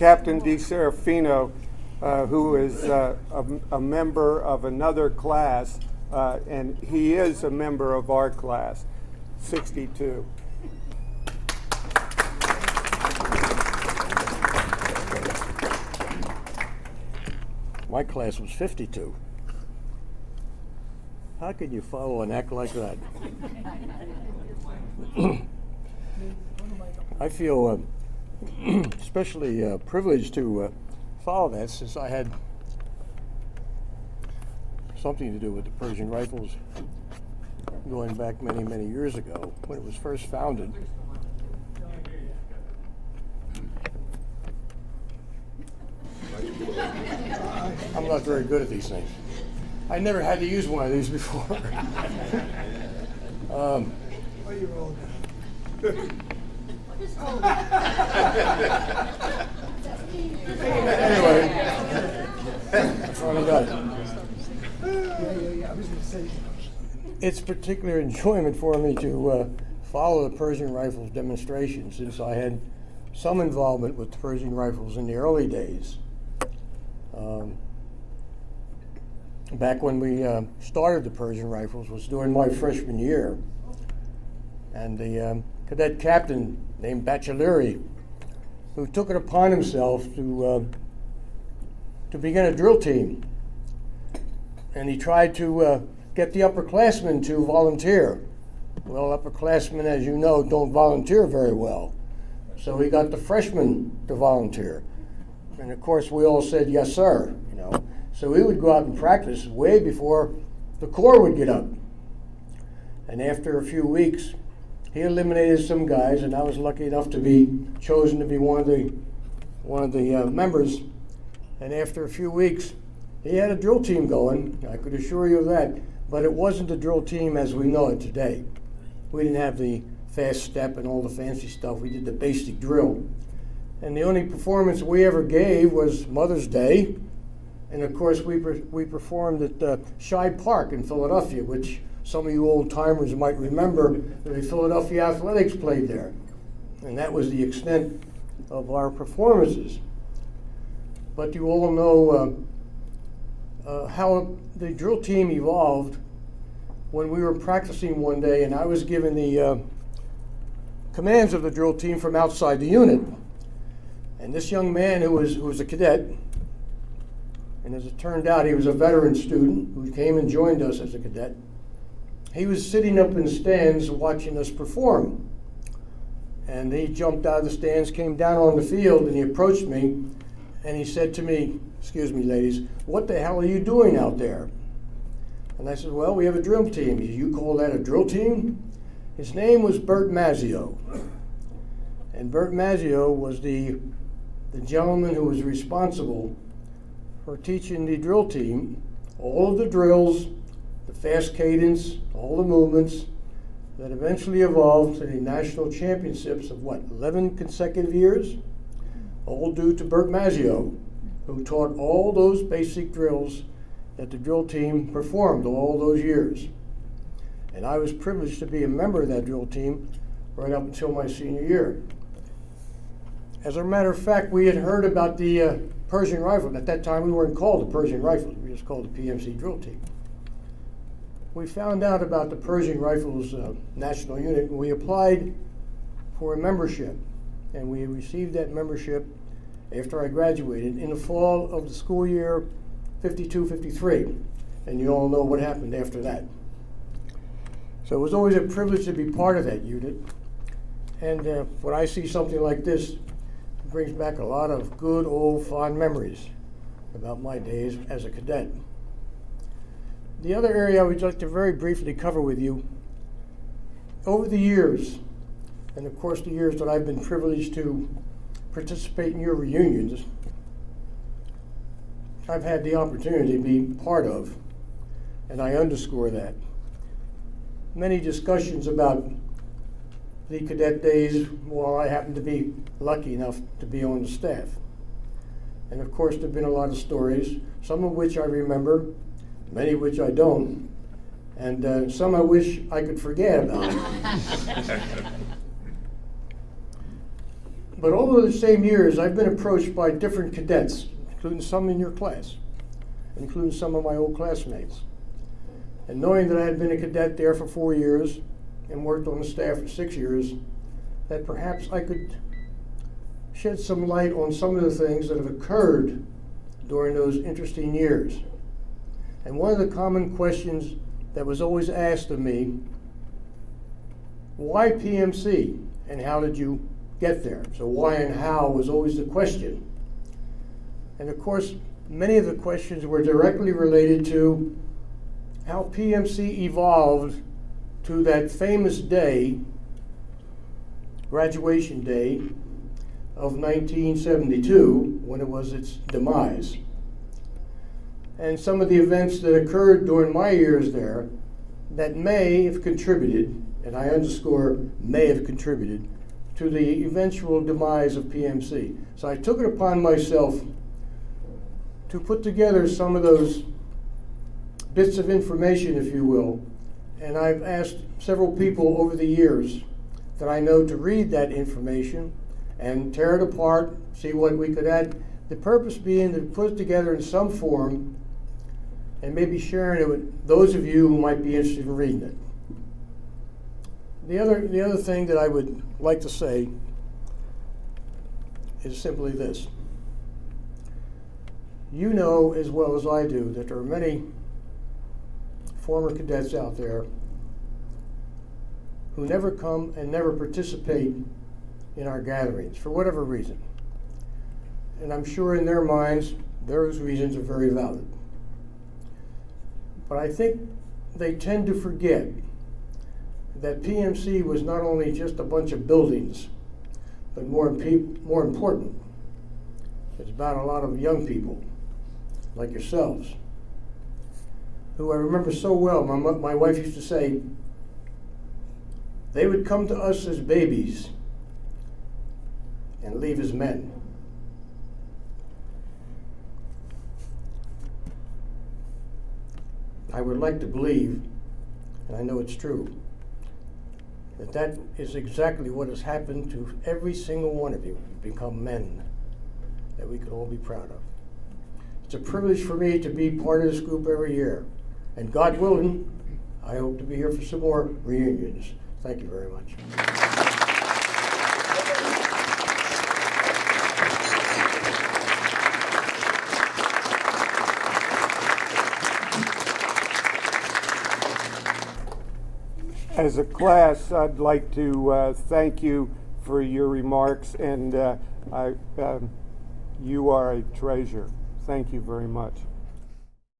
Captain DiSerafino, who is a member of another class, and he is a member of our class, 62. My class was 52. How can you follow an act like that? I feel especially privileged to follow that, since I had something to do with the Persian Rifles going back many, many years ago when it was first founded. I'm not very good at these things. I never had to use one of these before. Anyway, I finally got it. It's particular enjoyment for me to follow the Persian Rifles demonstration, since I had some involvement with the Persian Rifles in the early days. Back when we started the Persian Rifles was during my freshman year, and the cadet captain named Bachelleri, who took it upon himself to begin a drill team, and he tried to get the upperclassmen to volunteer. Well, upperclassmen, as you know, don't volunteer very well, so he got the freshmen to volunteer, and of course we all said yes sir, you know. So we would go out and practice way before the Corps would get up. And after a few weeks, he eliminated some guys, and I was lucky enough to be chosen to be one of the members. And after a few weeks, he had a drill team going, I could assure you of that, but it wasn't the drill team as we know it today. We didn't have the fast step and all the fancy stuff. We did the basic drill. And the only performance we ever gave was Mother's Day. And of course, we performed at Shibe Park in Philadelphia, which some of you old timers might remember. The Philadelphia Athletics played there, and that was the extent of our performances. But you all know how the drill team evolved when we were practicing one day, and I was given the commands of the drill team from outside the unit. And this young man who was a cadet, and as it turned out, he was a veteran student who came and joined us as a cadet. He was sitting up in the stands watching us perform. And he jumped out of the stands, came down on the field, and he approached me, and he said to me, "Excuse me, ladies, what the hell are you doing out there?" And I said, "Well, we have a drill team." He said, "You call that a drill team?" His name was Bert Mazzio. And Bert Mazzio was the gentleman who was responsible for teaching the drill team all of the drills, the fast cadence, all the movements that eventually evolved to the national championships of 11 consecutive years, all due to Bert Mazzio, who taught all those basic drills that the drill team performed all those years. And I was privileged to be a member of that drill team right up until my senior year. As a matter of fact, we had heard about the Persian Rifle. At that time, we weren't called the Persian Rifles. We were just called the PMC Drill Team. We found out about the Persian Rifles National Unit, and we applied for a membership. And we received that membership after I graduated in the fall of the school year 52-53. And you all know what happened after that. So it was always a privilege to be part of that unit. And when I see something like this, brings back a lot of good old fond memories about my days as a cadet. The other area I would like to very briefly cover with you, over the years, and of course the years that I've been privileged to participate in your reunions, I've had the opportunity to be part of, and I underscore that, many discussions about the cadet days while I happened to be lucky enough to be on the staff. And of course, there have been a lot of stories, some of which I remember, many of which I don't, and some I wish I could forget about. But over the same years, I've been approached by different cadets, including some in your class, including some of my old classmates. And knowing that I had been a cadet there for 4 years and worked on the staff for 6 years, that perhaps I could shed some light on some of the things that have occurred during those interesting years. And one of the common questions that was always asked of me, why PMC and how did you get there? So why and how was always the question. And of course, many of the questions were directly related to how PMC evolved to that famous day, graduation day of 1972, when it was its demise. And some of the events that occurred during my years there that may have contributed, and I underscore may have contributed, to the eventual demise of PMC. So I took it upon myself to put together some of those bits of information, if you will, and I've asked several people over the years that I know to read that information and tear it apart, see what we could add. The purpose being to put it together in some form and maybe sharing it with those of you who might be interested in reading it. The other thing that I would like to say is simply this. You know as well as I do that there are many former cadets out there who never come and never participate in our gatherings for whatever reason. And I'm sure in their minds, those reasons are very valid. But I think they tend to forget that PMC was not only just a bunch of buildings, but more important, it's about a lot of young people like yourselves, who I remember so well. My wife used to say, they would come to us as babies and leave as men. I would like to believe, and I know it's true, that is exactly what has happened to every single one of you. You've become men that we could all be proud of. It's a privilege for me to be part of this group every year. And God willing, I hope to be here for some more reunions. Thank you very much. As a class, I'd like to thank you for your remarks, and you are a treasure. Thank you very much.